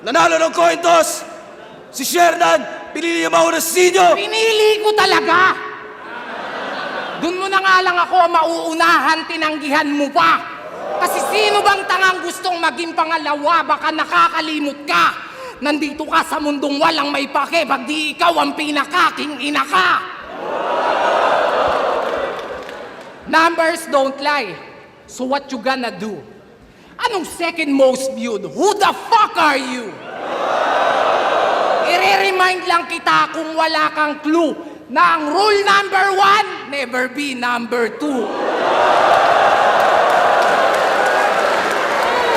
Nanalo ng coin toss! Si Shernan, pinili niya mauna sa inyo! Pinili ko talaga! Doon mo na nga lang ako mauunahan, tinanggihan mo pa! Kasi sino bang tangang gustong maging pangalawa? Baka nakakalimot ka! Nandito ka sa mundong walang may pake, pag di ikaw ang pinakaking ina ka! Numbers don't lie. So what you gonna do? Anong second most viewed? Who the fuck are you? I-remind lang kita kung wala kang clue na ang rule number 1, never be number 2.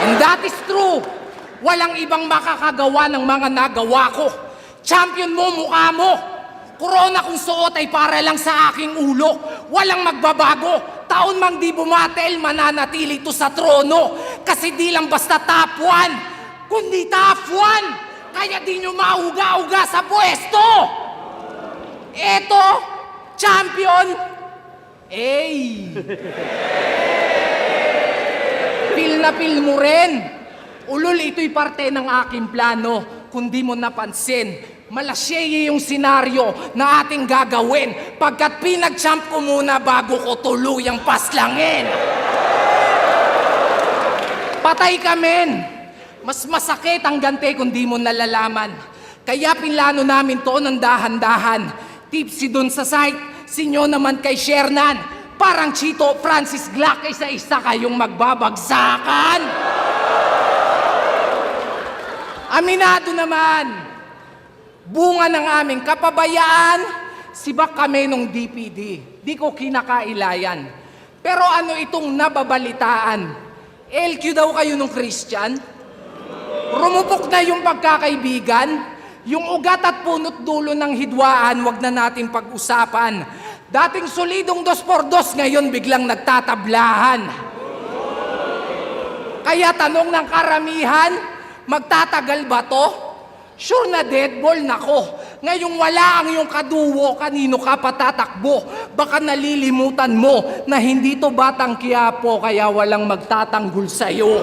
And that is true. Walang ibang makakagawa ng mga nagawa ko. Champion mo, mukha mo. Corona kung suot ay para lang sa aking ulo. Walang magbabago. Taon mang di bumatel, mananatili to sa trono. Kasi di lang basta top 1, kundi top 1. Kaya di nyo mauga-uga sa pwesto. Eto, champion. Feel na feel mo rin. Ulol, ito'y parte ng aking plano. Kung di mo napansin, malasyeye yung senaryo na ating gagawin pagkat pinag-champ ko muna bago ko tuluyang paslangin. Patay ka, men. Mas masakit ang gante kung di mo nalalaman. Kaya pinlano namin to ng dahan-dahan. Tipsy dun sa site, sinyo naman kay Shernan. Parang Chito, Francis Glock, isa-isa kayong magbabagsakan. Aminado naman, bunga ng aming kapabayaan, sibak kami nung DPD. Di ko kinakailayan. Pero ano itong nababalitaan? LQ daw kayo nung Christian? Rumupok na yung pagkakaibigan? Yung ugat at punot dulo ng hidwaan, wag na natin pag-usapan. Dating solidong 2x2, ngayon biglang nagtatablahan. Kaya tanong ng karamihan, magtatagal ba to? Sure na deadball nako. Ngayong wala ang iyong kaduwo, kanino ka patatakbo? Baka nalilimutan mo na hindi to Batang Quiapo, kaya walang magtatanggol sa'yo.